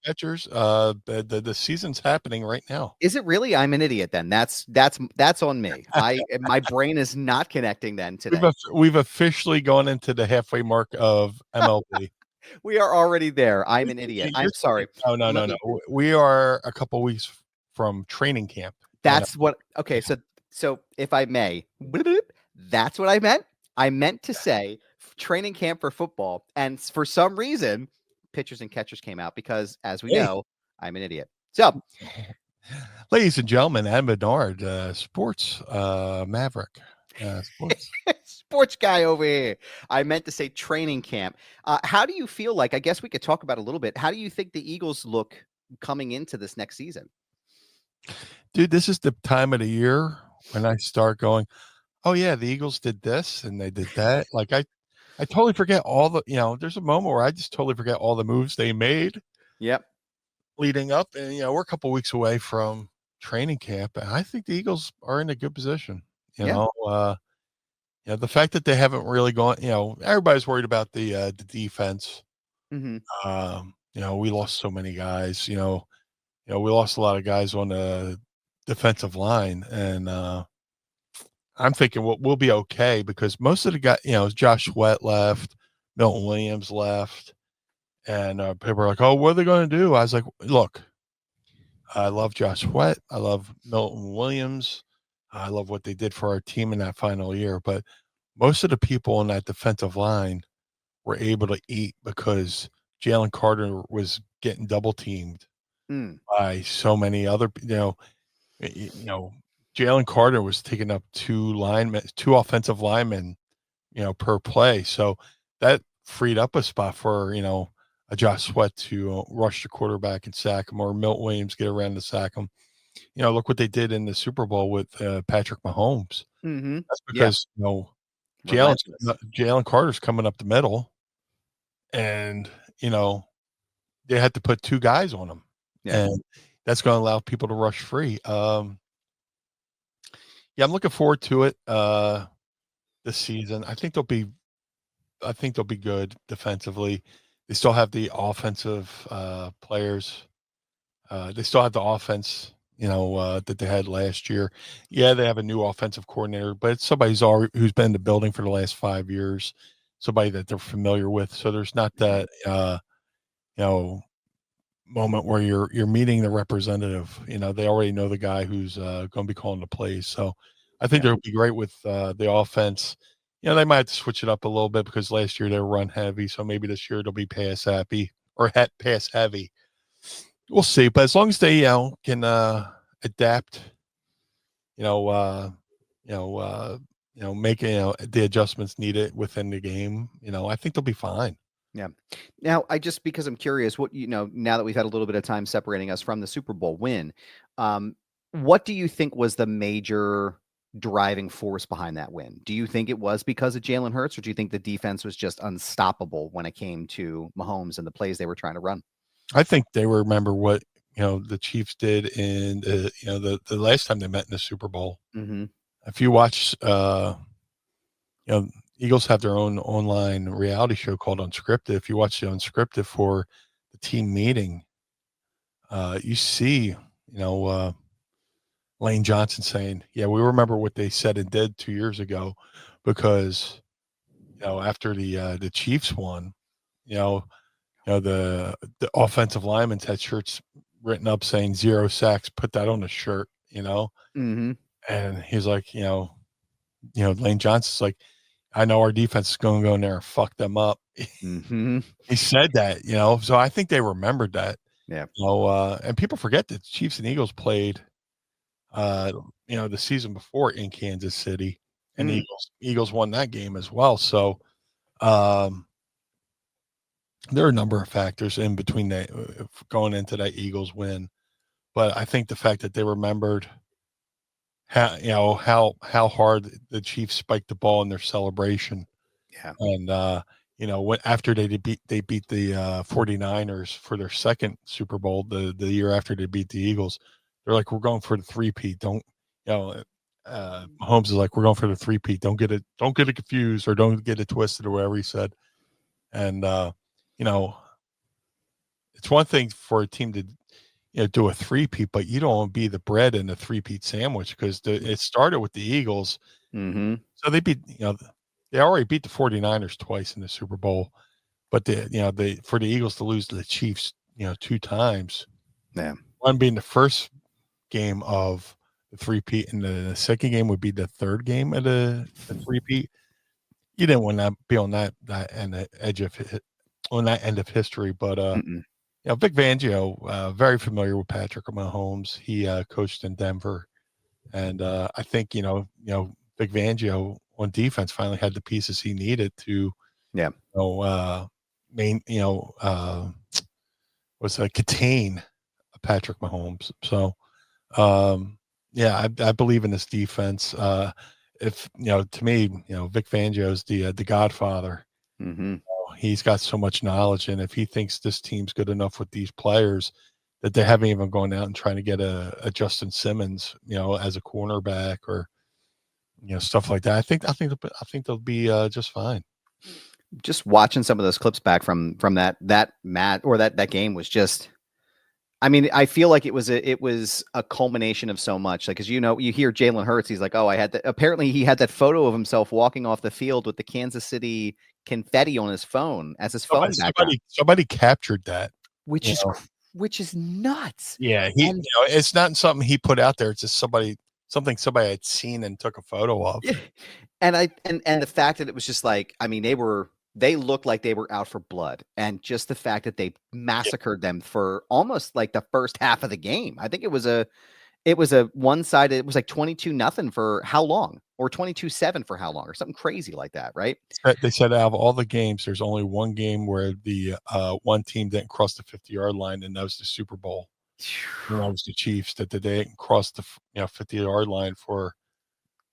Catchers, the season's happening right now. Is it really? I'm an idiot then. That's on me. My brain is not connecting then today. We've officially gone into the halfway mark of MLB. We are already there. I'm an idiot. I'm sorry. No. We are a couple weeks from training camp. That's what. Okay, so if I may, that's what I meant. I meant to say training camp for football, and for some reason, pitchers and catchers came out because, as we know, I'm an idiot. So, ladies and gentlemen, Adam Barnard, sports maverick, sports guy over here. I meant to say training camp. How do you feel like? I guess we could talk about it a little bit. How do you think the Eagles look coming into this next season? Dude, this is the time of the year when I start going, oh yeah, the Eagles did this and they did that. Like I totally forget all the, there's a moment where I just totally forget all the moves they made. Yep. Leading up, and we're a couple weeks away from training camp, and I think the Eagles are in a good position. The fact that they haven't really gone, everybody's worried about the defense. Mm-hmm. We lost so many guys. We lost a lot of guys on the defensive line, and I'm thinking we'll be okay because most of the guys, Josh Sweat left, Milton Williams left, and people are like, "Oh, what are they going to do?" I was like, "Look, I love Josh Sweat, I love Milton Williams, I love what they did for our team in that final year, but most of the people on that defensive line were able to eat because Jalen Carter was getting double teamed by so many other, Jalen Carter was taking up two offensive linemen, per play. So that freed up a spot for, a Josh Sweat to rush the quarterback and sack him, or Milt Williams get around to sack him. Look what they did in the Super Bowl with Patrick Mahomes. Mm-hmm. That's because, Jalen Carter's coming up the middle, and, they had to put two guys on him. Yeah. And that's going to allow people to rush free. I'm looking forward to it this season. I think they'll be good defensively. They still have the offensive players. They still have the offense, that they had last year. Yeah, they have a new offensive coordinator, but it's somebody who's been in the building for the last 5 years, somebody that they're familiar with. So there's not that, moment where you're meeting the representative. They already know the guy who's going to be calling the plays. So I think they'll be great with the offense. They might have to switch it up a little bit because last year they were run heavy. So maybe this year they'll be pass heavy. We'll see. But as long as they can adapt, make the adjustments needed within the game, I think they'll be fine. Yeah. Now, because I'm curious, what, now that we've had a little bit of time separating us from the Super Bowl win, what do you think was the major driving force behind that win? Do you think it was because of Jalen Hurts, or do you think the defense was just unstoppable when it came to Mahomes and the plays they were trying to run? I think they remember what, the Chiefs did in the last time they met in the Super Bowl. Mm-hmm. If you watch, Eagles have their own online reality show called Unscripted. If you watch the Unscripted for the team meeting, you see, Lane Johnson saying, "Yeah, we remember what they said and did 2 years ago," because, after the Chiefs won, the offensive linemen had shirts written up saying 0 sacks. Put that on the shirt, Mm-hmm. And he's like, Lane Johnson's like, I know our defense is going to go in there and fuck them up. Mm-hmm. He said that, so I think they remembered that. Yeah. And people forget that Chiefs and Eagles played, the season before in Kansas City, and the Eagles won that game as well. So there are a number of factors in between going into that Eagles win. But I think the fact that they remembered how hard the Chiefs spiked the ball in their celebration. Yeah. And after they beat the 49ers for their second Super Bowl, the year after they beat the Eagles, they're like, we're going for the three-peat. Mahomes is like, we're going for the three-peat. Don't get it confused, or don't get it twisted, or whatever he said. And it's one thing for a team to do a three-peat, but you don't want to be the bread in a three-peat sandwich, because it started with the Eagles. Mm-hmm. So they beat, they already beat the 49ers twice in the Super Bowl, but for the Eagles to lose to the Chiefs, 2 times. Yeah. One being the first game of the three-peat, and the second game would be the third game of the three-peat. You didn't want to be on that end of history, but Vic Fangio, very familiar with Patrick Mahomes. He coached in Denver, and I think Vic Fangio on defense finally had the pieces he needed to, contain Patrick Mahomes. So, I believe in this defense. If to me, Vic Fangio is the Godfather. Mm-hmm. He's got so much knowledge, and if he thinks this team's good enough with these players that they haven't even gone out and trying to get a Justin Simmons, as a cornerback, or stuff like that, I think they'll be just fine. Just watching some of those clips back from that match, or that game, was just, I mean, I feel like it was a culmination of so much. Like, 'cause you hear Jalen Hurts, he's like, oh, apparently he had that photo of himself walking off the field with the Kansas City confetti on his phone as his phone background. Somebody captured that, which is nuts. Yeah, it's not something he put out there. It's just something somebody had seen and took a photo of. Yeah. And the fact that it was just like, I mean, they were they looked like they were out for blood. And just the fact that they massacred them for almost like the first half of the game. I think it was a one-sided, it was like 22-0 for how long? Or 22-7 for how long? Or something crazy like that, right? They said out of all the games, there's only one game where the one team didn't cross the 50-yard line, and that was the Super Bowl. And that was the Chiefs, that they didn't cross the 50-yard line for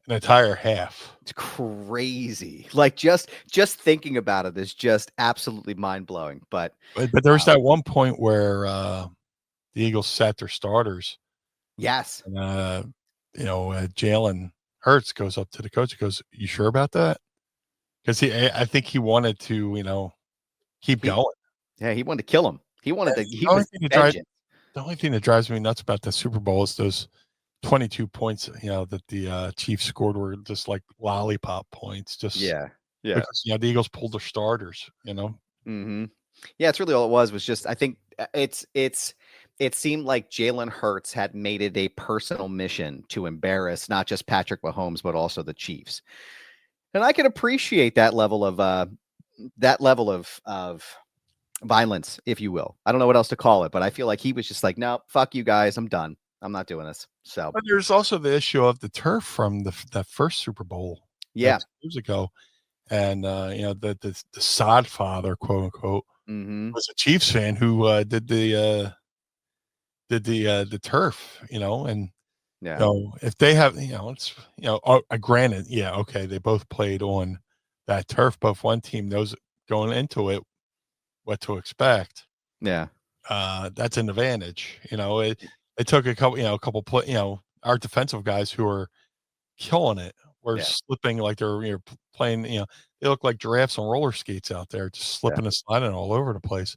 an entire half. It's crazy. Like just thinking about it is just absolutely mind-blowing. But there was that one point where the Eagles sat their starters. Yes. And, Jalen Hurts goes up to the coach and goes, "You sure about that?" Because I think he wanted to, keep going. Yeah, he wanted to kill him. He wanted to. He the only thing that drives me nuts about the Super Bowl is those 22 points, that the Chiefs scored were just like lollipop points. Just because the Eagles pulled their starters. Mm-hmm. Yeah, it's really all it was just. I think it seemed like Jalen Hurts had made it a personal mission to embarrass not just Patrick Mahomes but also the Chiefs, and I can appreciate that level of violence, if you will. I don't know what else to call it, but I feel like he was just like, no, fuck you guys, I'm done. I'm not doing this. So, but there's also the issue of the turf from that first Super Bowl, years ago, and the sod father, quote unquote, was a Chiefs fan who did the turf, and if they have, it's granted, okay, they both played on that turf, but if one team knows going into it what to expect, that's an advantage. It took a couple our defensive guys who are killing it were slipping like they're playing, they look like giraffes on roller skates out there, just slipping and sliding all over the place.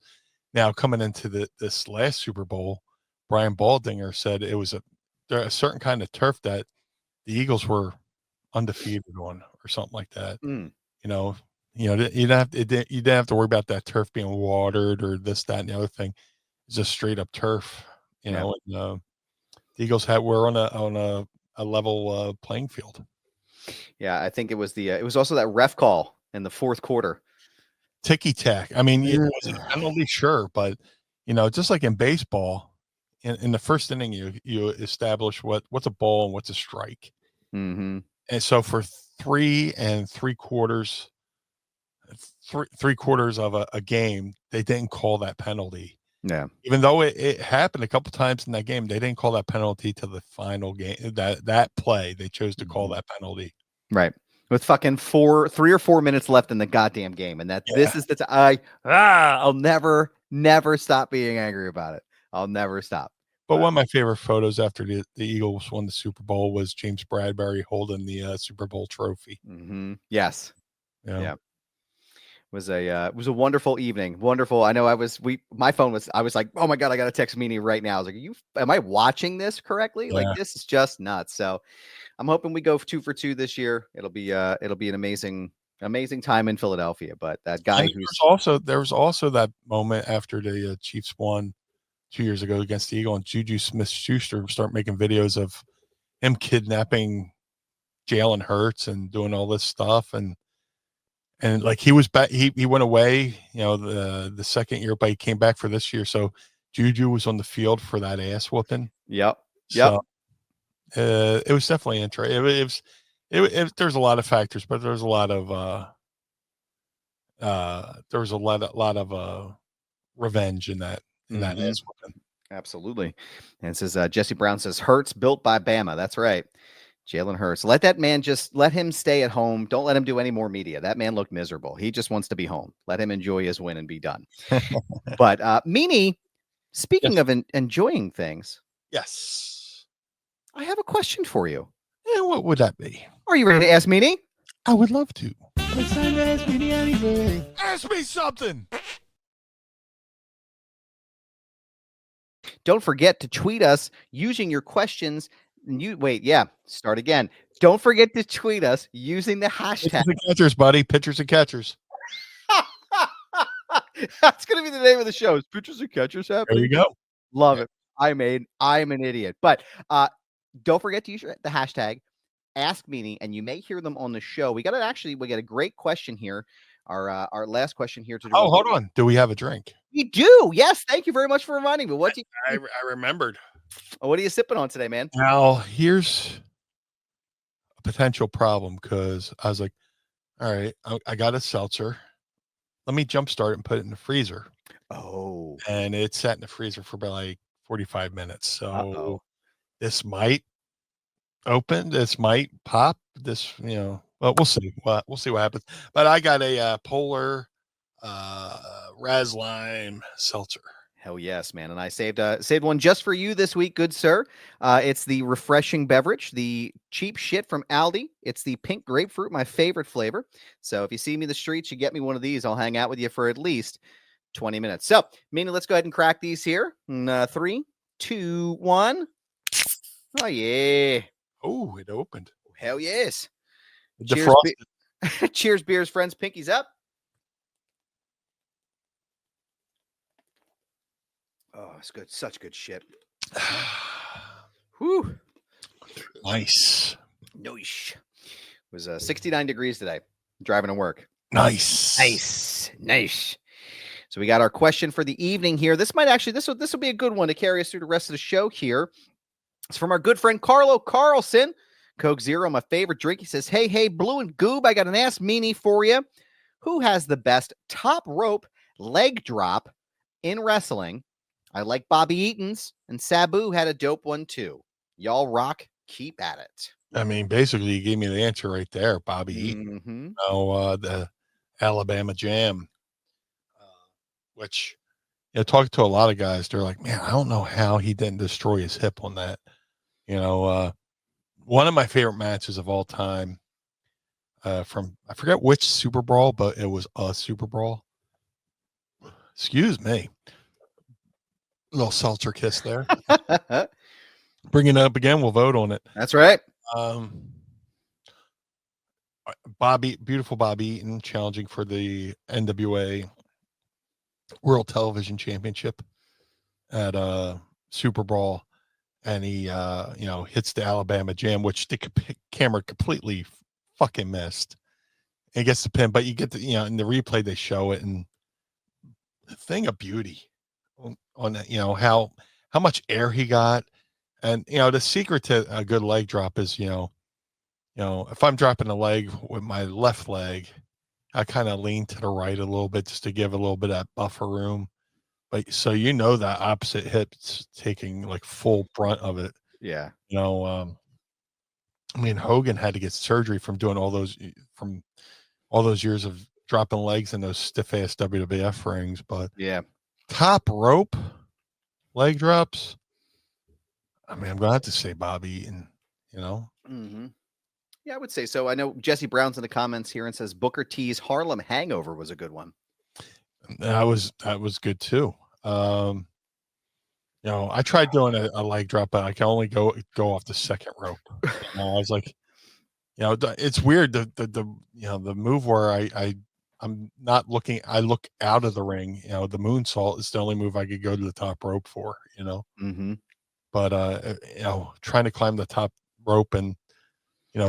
Now coming into this last Super Bowl, Brian Baldinger said it was a certain kind of turf that the Eagles were undefeated on, or something like that. You didn't have to worry about that turf being watered or this, that, and the other thing. It's just straight up turf. And, the Eagles were on a level playing field. Yeah, I think it was it was also that ref call in the fourth quarter. Ticky tack. I mean, it was a penalty, sure, but just like in baseball, in the first inning, you establish what's a ball and what's a strike. Mm-hmm. And so for 3 3/4 of a game, they didn't call that penalty. Yeah. Even though it happened a couple times in that game, they didn't call that penalty to the final game. That play, they chose to call that penalty. Right. With fucking 3 or 4 minutes left in the goddamn game. And this is I'll never stop being angry about it. I'll never stop. But one of my favorite photos after the Eagles won the Super Bowl was James Bradbury holding the Super Bowl trophy. Mm-hmm. Yes. Yeah. It was a wonderful evening. Wonderful. I know I was like, oh my God, I got to text Meanie right now. I was like, am I watching this correctly? Yeah. Like, this is just nuts. So I'm hoping we go 2 for 2 this year. It'll be an amazing time in Philadelphia. But that guy there was also that moment after the Chiefs won 2 years ago against the Eagle, and Juju Smith-Schuster start making videos of him kidnapping Jalen Hurts and doing all this stuff. And like he was back, he went away, the second year, but he came back for this year. So Juju was on the field for that ass whooping. Yep. So, it was definitely interesting. There's a lot of factors, but there's a lot of revenge in that ass whooping. Absolutely. And it says Jesse Brown says Hurts built by Bama. That's right. Jalen Hurts. Let that man let him stay at home. Don't let him do any more media. That man looked miserable. He just wants to be home. Let him enjoy his win and be done. But Meanie, speaking of enjoying things. Yes. I have a question for you. Yeah, what would that be? Are you ready to ask Meanie? I would love to. It's time to ask Meanie anything. Ask me something. Don't forget to tweet us using your questions. Start again. Don't forget to tweet us using the hashtag. Pitchers and catchers, buddy. Pitchers and catchers. That's going to be the name of the show. Is Pitchers and Catchers happening? There you go. Love it. I'm an idiot. But don't forget to use the hashtag Ask Meanie, and you may hear them on the show. We got a great question here. Our last question here today. Oh, hold on. Do we have a drink? We do. Yes. Thank you very much for reminding me. I remembered. What are you sipping on today, man? Now, here's a potential problem because I was like, all right, I got a seltzer. Let me jumpstart it and put it in the freezer. Oh. And it sat in the freezer for about like 45 minutes. So this might open, this might pop, well, we'll see. We'll see what happens. But I got a Polar Raz Lime seltzer. Hell yes, man. And I saved one just for you this week, good sir. It's the refreshing beverage, the cheap shit from Aldi. It's the pink grapefruit, my favorite flavor. So if you see me in the streets, you get me one of these. I'll hang out with you for at least 20 minutes. So, Meanie, let's go ahead and crack these here. 3, 2, 1. Oh, yeah. Oh, it opened. Hell yes. Cheers, Cheers, beers, friends. Pinkies up. Oh, it's good. Such good shit. Whew. Nice. Nice. It was 69 degrees today. Driving to work. Nice. Nice. So we got our question for the evening here. This will be a good one to carry us through the rest of the show here. It's from our good friend Carlo Carlson. Coke Zero, my favorite drink. He says, hey, Blue and Goob, I got an Ask Meanie for you. Who has the best top rope leg drop in wrestling? I like Bobby Eaton's, and Sabu had a dope one too. Y'all rock. Keep at it. I mean, basically, you gave me the answer right there, Bobby Eaton. Mm-hmm. The Alabama Jam, which, talking to a lot of guys, they're like, man, I don't know how he didn't destroy his hip on that. One of my favorite matches of all time from, I forget which Super Brawl, but it was a Super Brawl. Excuse me. A little seltzer kiss there. Bring it up again. We'll vote on it. That's right. Beautiful Bobby Eaton challenging for the NWA World Television Championship at Super Brawl, and he hits the Alabama Jam, which the camera completely fucking missed. And he gets the pin, but you get in the replay they show it, and the thing of beauty on that, how much air he got. And the secret to a good leg drop is if I'm dropping a leg with my left leg, I kind of lean to the right a little bit just to give a little bit of that buffer room. But so that opposite hip's taking like full brunt of it. Yeah. Hogan had to get surgery from doing all those years of dropping legs in those stiff ass WWF rings. But yeah, top rope leg drops. I'm gonna have to say Bobby Eaton. Mm-hmm. Yeah, I would say so. I know Jesse Brown's in the comments here and says Booker T's Harlem Hangover was a good one. That was good too. I tried doing a leg drop, but I can only go off the second rope. I was like, it's weird. The move where I'm not looking, I look out of the ring. The moonsault is the only move I could go to the top rope for. Mm-hmm. But trying to climb the top rope and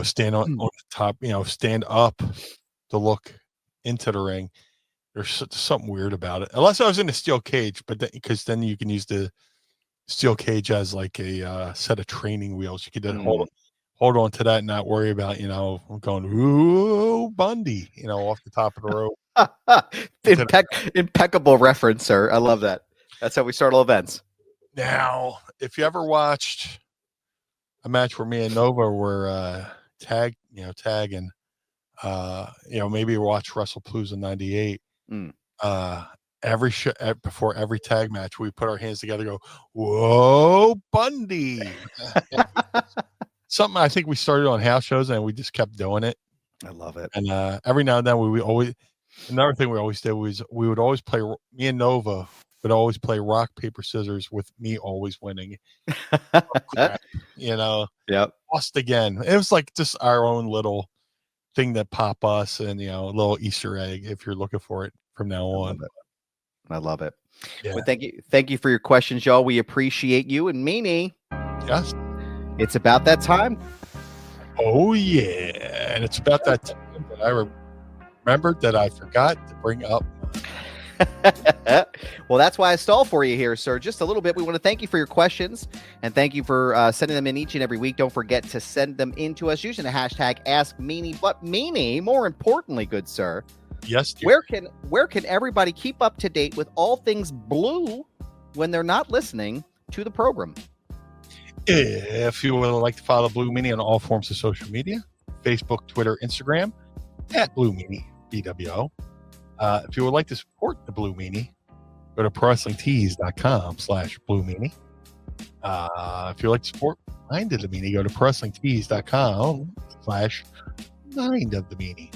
stand on the top, stand up to look into the ring. There's something weird about it. Unless I was in a steel cage, but because then you can use the steel cage as like a set of training wheels. You could then hold on to that and not worry about going ooh Bundy, off the top of the rope. Impeccable reference, sir. I love that. That's how we start all events. Now, if you ever watched a match where me and Nova were tagging, maybe watch WrestlePalooza '98. Every before every tag match, we put our hands together, go, whoa, Bundy. Something I think we started on house shows and we just kept doing it. I love it. And every now and then another thing we always did was we would always play, me and Nova would always play rock, paper, scissors with me always winning. Yep. Lost again. It was like just our own little thing that pop us and, a little Easter egg if you're looking for it from now on. I love it. Yeah. Well, thank you for your questions, y'all. We appreciate you. And Meanie. Yes. It's about that time. Oh, yeah. And it's about that time that remembered that I forgot to bring up. Well, that's why I stall for you here, sir. Just a little bit. We want to thank you for your questions and thank you for sending them in each and every week. Don't forget to send them in to us using the hashtag AskMeanie. But Meanie, more importantly, good sir, yes, dear. where can everybody keep up to date with all things blue when they're not listening to the program? If you would like to follow Blue Meanie on all forms of social media, Facebook, Twitter, Instagram, at Blue Meanie BWO. If you would like to support the Blue Meanie, go to ProWrestlingTees.com/Blue Meanie. If you'd like to support Mind of the Meanie, go to ProWrestlingTees.com/Mind of the Meanie.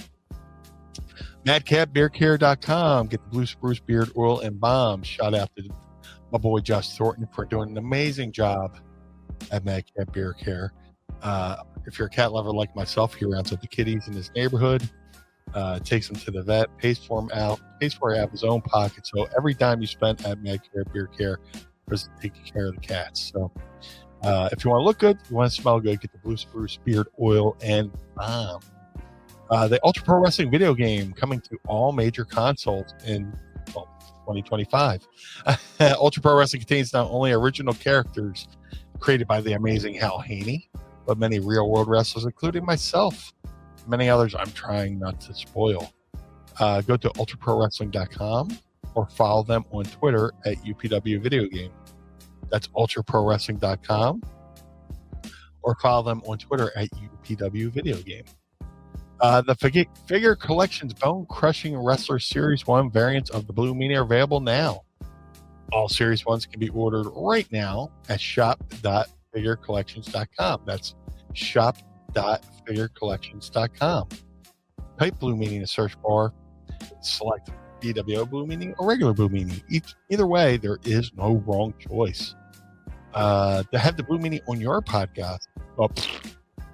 MadCatBeardCare.com. Get the Blue Spruce Beard Oil and Balm. Shout out to my boy Josh Thornton for doing an amazing job at Madcat Beard Care. If you're a cat lover like myself, he rounds up the kitties in his neighborhood, takes them to the vet, pays for it out of his own pocket. So every dime you spend at Madcat Beard Care is taking care of the cats. So if you want to look good, you want to smell good, get the Blue Spruce Beard Oil and Balm. The Ultra Pro Wrestling video game coming to all major consoles in 2025. Ultra Pro Wrestling contains not only original characters created by the amazing Hal Haney, but many real-world wrestlers, including myself. Many others I'm trying not to spoil. Go to ultraprowrestling.com or follow them on Twitter at UPW Video Game. That's ultraprowrestling.com or follow them on Twitter at UPW Video Game. The Figure Collections Bone Crushing Wrestler Series 1 variants of the Blue Meanie are available now. All Series 1s can be ordered right now at shop.figurecollections.com. That's shop.figurecollections.com. Type Blue Meanie in the search bar. Select BWO Blue Meanie or regular Blue Meanie. Either way, there is no wrong choice. To have the Blue Meanie on your podcast,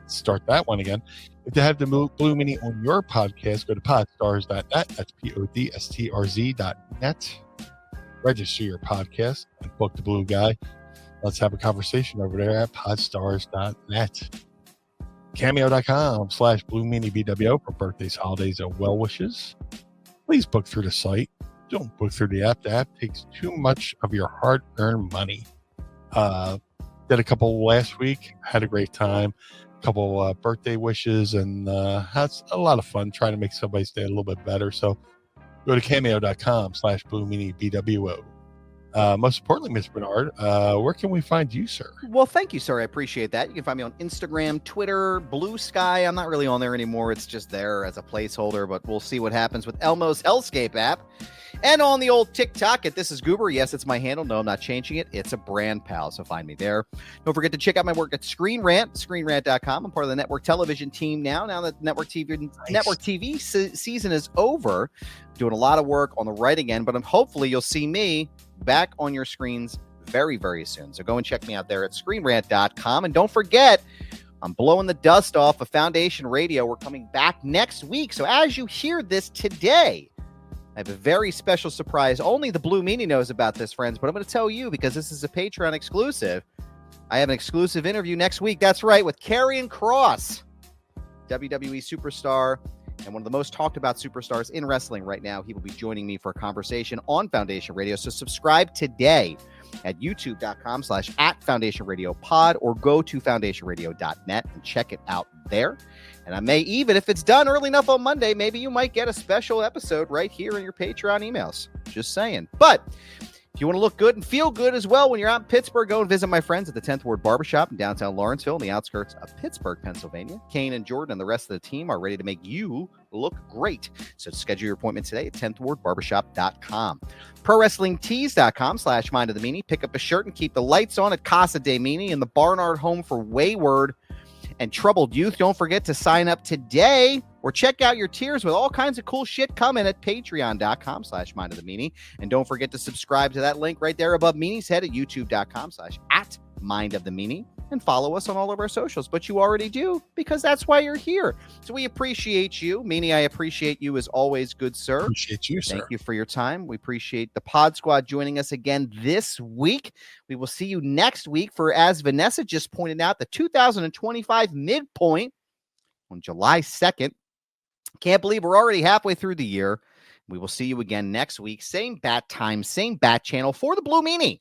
start that one again. If you have the Blue Meanie on your podcast, go to podstars.net. That's podstrz.net. Register your podcast and book the Blue Guy. Let's have a conversation over there at podstars.net. Cameo.com/Blue Meanie BWO for birthdays, holidays, and well wishes. Please book through the site. Don't book through the app. The app takes too much of your hard-earned money. Did a couple last week. Had a great time. Couple birthday wishes and had a lot of fun trying to make somebody's day a little bit better. So go to cameo.com/Blue Meanie BWO. Most importantly, Miss Barnard, where can we find you, sir? Well, thank you, sir. I appreciate that. You can find me on Instagram, Twitter, Blue Sky. I'm not really on there anymore. It's just there as a placeholder, but we'll see what happens with Elmo's Hellscape app. And on the old TikTok at This Is Goober. Yes, it's my handle. No, I'm not changing it. It's a brand, pal, so find me there. Don't forget to check out my work at Screen Rant, screenrant.com. I'm part of the network television team now. Now that network TV season is over, doing a lot of work on the writing end, but hopefully you'll see me back on your screens very, very soon. So go and check me out there at screenrant.com. And don't forget, I'm blowing the dust off of Foundation Radio. We're coming back next week. So as you hear this today, I have a very special surprise. Only the Blue Meanie knows about this, friends, but I'm going to tell you because this is a Patreon exclusive. I have an exclusive interview next week. That's right, with Karrion Kross, WWE superstar and one of the most talked about superstars in wrestling right now. He will be joining me for a conversation on Foundation Radio. So subscribe today at youtube.com/@FoundationRadioPod or go to foundationradio.net and check it out there. And I may even, if it's done early enough on Monday, maybe you might get a special episode right here in your Patreon emails. Just saying. But if you want to look good and feel good as well when you're out in Pittsburgh, go and visit my friends at the 10th Ward Barbershop in downtown Lawrenceville, on the outskirts of Pittsburgh, Pennsylvania. Kane and Jordan and the rest of the team are ready to make you look great. So schedule your appointment today at 10thwardbarbershop.com. ProWrestlingTees.com/Mind of the Meanie. Pick up a shirt and keep the lights on at Casa DeMeanie in the Barnard home for wayward and troubled youth. Don't forget to sign up today or check out your tiers with all kinds of cool shit coming at patreon.com/Mind of the Meanie. And don't forget to subscribe to that link right there above Meanie's head at youtube.com/@Mind of the Meanie. And follow us on all of our socials. But you already do, because that's why you're here. So we appreciate you. Meanie, I appreciate you as always, good sir. Appreciate you, sir. Thank you for your time. We appreciate the Pod Squad joining us again this week. We will see you next week for, as Vanessa just pointed out, the 2025 midpoint on July 2nd. Can't believe we're already halfway through the year. We will see you again next week. Same bat time, same bat channel for the Blue Meanie.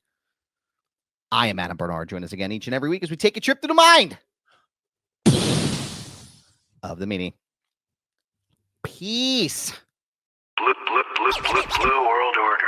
I am Adam Barnard. Join us again each and every week as we take a trip to the mind of the Meanie. Peace. Blue World Order.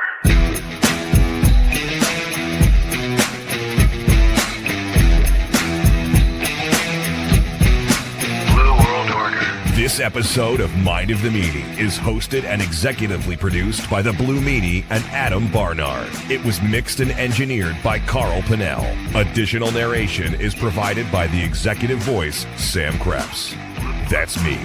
This episode of Mind of the Meanie is hosted and executively produced by the Blue Meanie and Adam Barnard. It was mixed and engineered by Carl Pinnell. Additional narration is provided by the executive voice, Sam Krebs. That's me.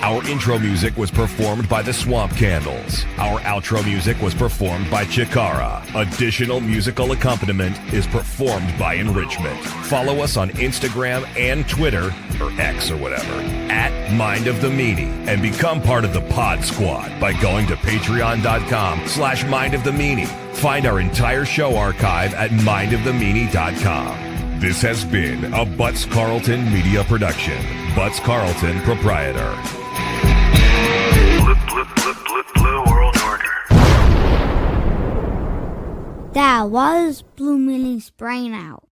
Our intro music was performed by the Swamp Candles. Our outro music was performed by Chikara. Additional musical accompaniment is performed by Enrichment. Follow us on Instagram and Twitter, or X or whatever, at Mind of the Meanie, and become part of the Pod Squad by going to patreon.com/Mind of the Meanie. Find our entire show archive at mindofthemeanie.com. This has been a Butts Carlton media production. Butts Carlton, proprietor. Blue World Order. That was Blue Meanie's brain out.